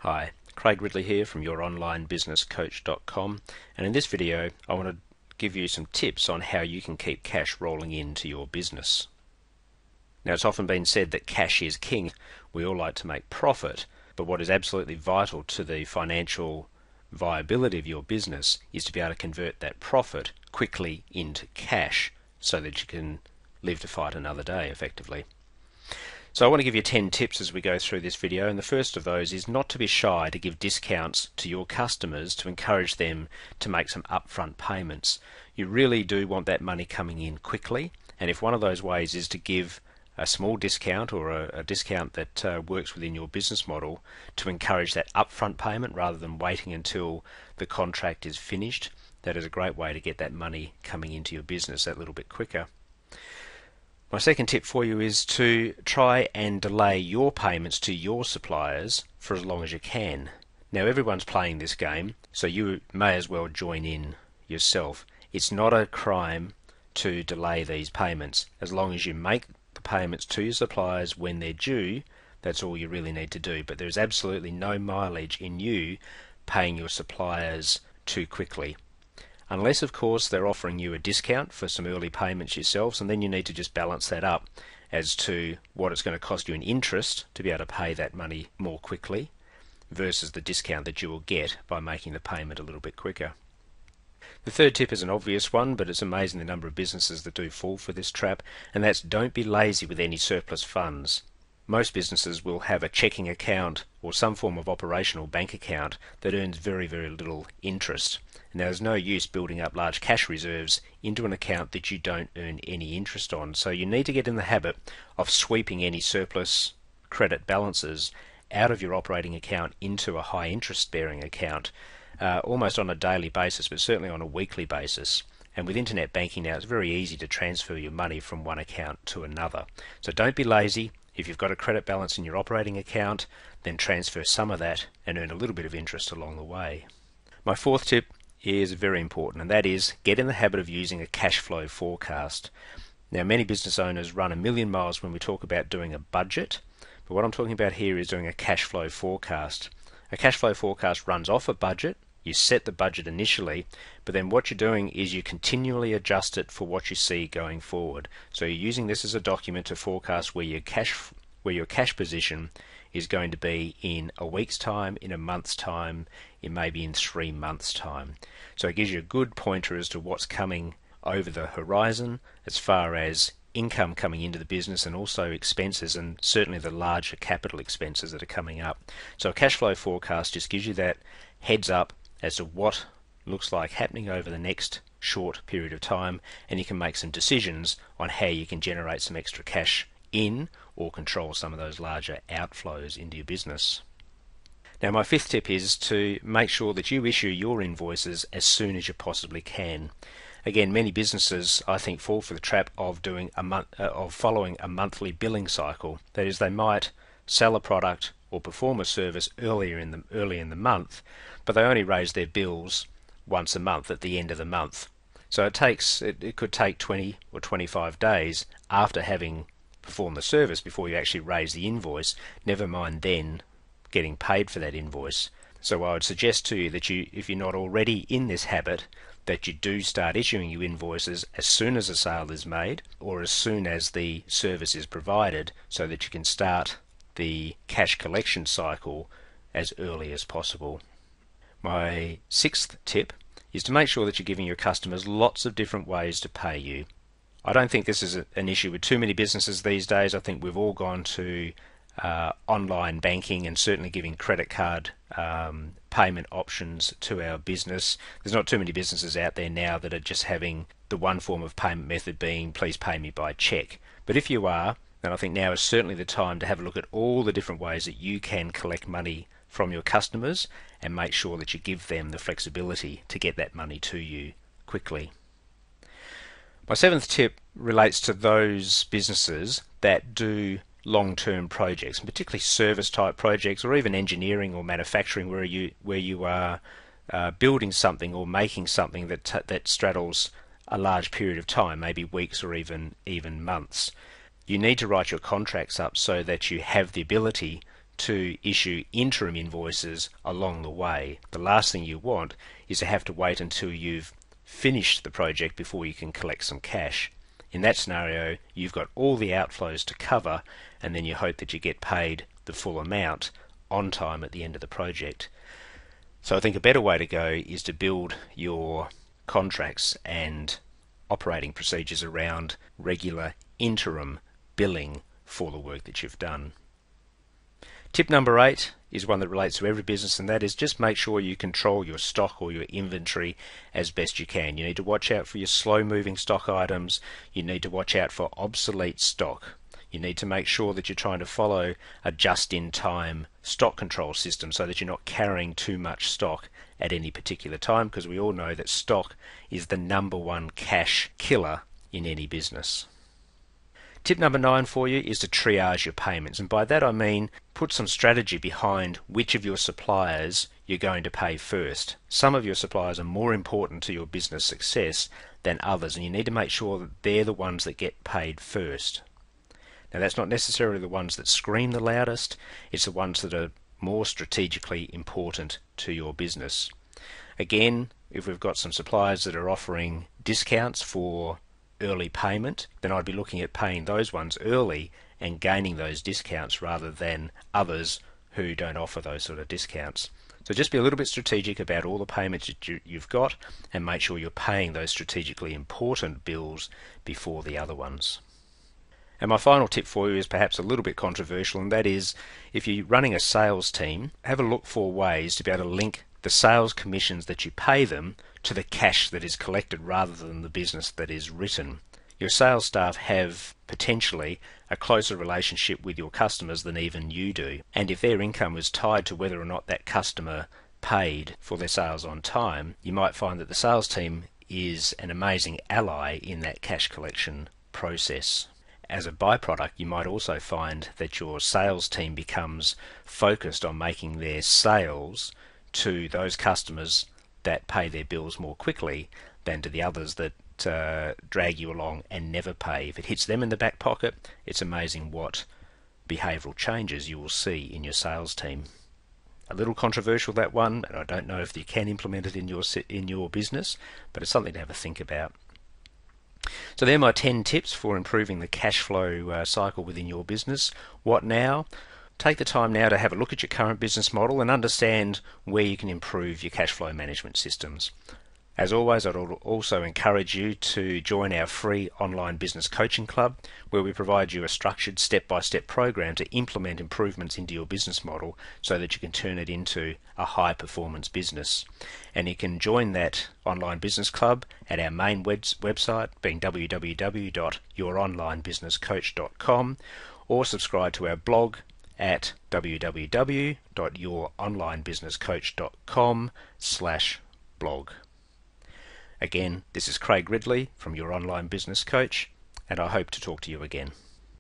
Hi, Craig Ridley here from youronlinebusinesscoach.com, and in this video I want to give you some tips on how you can keep cash rolling into your business. Now, it's often been said that cash is king. We all like to make profit, but what is absolutely vital to the financial viability of your business is to be able to convert that profit quickly into cash so that you can live to fight another day effectively. So I want to give you 10 tips as we go through this video, and the first of those is not to be shy to give discounts to your customers to encourage them to make some upfront payments. You really do want that money coming in quickly, and if one of those ways is to give a small discount or a discount that works within your business model to encourage that upfront payment rather than waiting until the contract is finished, that is a great way to get that money coming into your business that little bit quicker. My second tip for you is to try and delay your payments to your suppliers for as long as you can. Now, everyone's playing this game, so you may as well join in yourself. It's not a crime to delay these payments. As long as you make the payments to your suppliers when they're due, that's all you really need to do. But there's absolutely no mileage in you paying your suppliers too quickly. Unless, of course, they're offering you a discount for some early payments yourselves, and then you need to just balance that up as to what it's going to cost you in interest to be able to pay that money more quickly versus the discount that you will get by making the payment a little bit quicker. The third tip is an obvious one, but it's amazing the number of businesses that do fall for this trap, and that's don't be lazy with any surplus funds. Most businesses will have a checking account or some form of operational bank account that earns very, very little interest. And there's no use building up large cash reserves into an account that you don't earn any interest on. So you need to get in the habit of sweeping any surplus credit balances out of your operating account into a high interest bearing account, almost on a daily basis, but certainly on a weekly basis. And with internet banking now, it's very easy to transfer your money from one account to another. So don't be lazy. If you've got a credit balance in your operating account, then transfer some of that and earn a little bit of interest along the way. My fourth tip is very important, and that is get in the habit of using a cash flow forecast. Now, many business owners run a million miles when we talk about doing a budget, but what I'm talking about here is doing a cash flow forecast. A cash flow forecast runs off a budget. You set the budget initially, but then what you're doing is you continually adjust it for what you see going forward. So you're using this as a document to forecast where your cash position is going to be in a week's time, in a month's time, it may be in 3 months' time. So it gives you a good pointer as to what's coming over the horizon as far as income coming into the business and also expenses, and certainly the larger capital expenses that are coming up. So a cash flow forecast just gives you that heads up as to what looks like happening over the next short period of time, and you can make some decisions on how you can generate some extra cash in or control some of those larger outflows into your business. Now, my fifth tip is to make sure that you issue your invoices as soon as you possibly can. Again, many businesses, I think, fall for the trap of following a monthly billing cycle. That is, they might sell a product or perform a service early in the month, but they only raise their bills once a month at the end of the month. So it could take 20 or 25 days after having performed the service before you actually raise the invoice, never mind then getting paid for that invoice. So I would suggest to you that if you're not already in this habit, that you do start issuing your invoices as soon as a sale is made or as soon as the service is provided, so that you can start the cash collection cycle as early as possible. My sixth tip is to make sure that you're giving your customers lots of different ways to pay you. I don't think this is an issue with too many businesses these days. I think we've all gone to online banking and certainly giving credit card payment options to our business. There's not too many businesses out there now that are just having the one form of payment method being please pay me by check. But if you are, then I think now is certainly the time to have a look at all the different ways that you can collect money from your customers and make sure that you give them the flexibility to get that money to you quickly. My seventh tip relates to those businesses that do long-term projects, and particularly service-type projects, or even engineering or manufacturing, where you are building something or making something that straddles a large period of time, maybe weeks or even months. You need to write your contracts up so that you have the ability to issue interim invoices along the way. The last thing you want is to have to wait until you've finished the project before you can collect some cash. In that scenario, you've got all the outflows to cover, and then you hope that you get paid the full amount on time at the end of the project. So I think a better way to go is to build your contracts and operating procedures around regular interim billing for the work that you've done. Tip number 8 is one that relates to every business, and that is just make sure you control your stock or your inventory as best you can. You need to watch out for your slow moving stock items. You need to watch out for obsolete stock. You need to make sure that you're trying to follow a just-in-time stock control system so that you're not carrying too much stock at any particular time, because we all know that stock is the #1 cash killer in any business. Tip number 9 for you is to triage your payments, and by that I mean put some strategy behind which of your suppliers you're going to pay first. Some of your suppliers are more important to your business success than others, and you need to make sure that they're the ones that get paid first. Now, that's not necessarily the ones that scream the loudest, it's the ones that are more strategically important to your business. Again, if we've got some suppliers that are offering discounts for early payment, then I'd be looking at paying those ones early and gaining those discounts rather than others who don't offer those sort of discounts. So just be a little bit strategic about all the payments that you've got, and make sure you're paying those strategically important bills before the other ones. And my final tip for you is perhaps a little bit controversial, and that is, if you're running a sales team, have a look for ways to be able to link the sales commissions that you pay them to the cash that is collected rather than the business that is written. Your sales staff have potentially a closer relationship with your customers than even you do, and if their income is tied to whether or not that customer paid for their sales on time, you might find that the sales team is an amazing ally in that cash collection process. As a byproduct, you might also find that your sales team becomes focused on making their sales to those customers that pay their bills more quickly than to the others that drag you along and never pay. If it hits them in the back pocket, it's amazing what behavioural changes you will see in your sales team. A little controversial, that one, and I don't know if you can implement it in your business, but it's something to have a think about. So they're my 10 tips for improving the cash flow cycle within your business. What now? Take the time now to have a look at your current business model and understand where you can improve your cash flow management systems. As always, I'd also encourage you to join our free online business coaching club, where we provide you a structured step-by-step program to implement improvements into your business model so that you can turn it into a high-performance business. And you can join that online business club at our main website, being www.youronlinebusinesscoach.com, or subscribe to our blog at www.youronlinebusinesscoach.com/blog. Again, this is Craig Ridley from Your Online Business Coach, and I hope to talk to you again.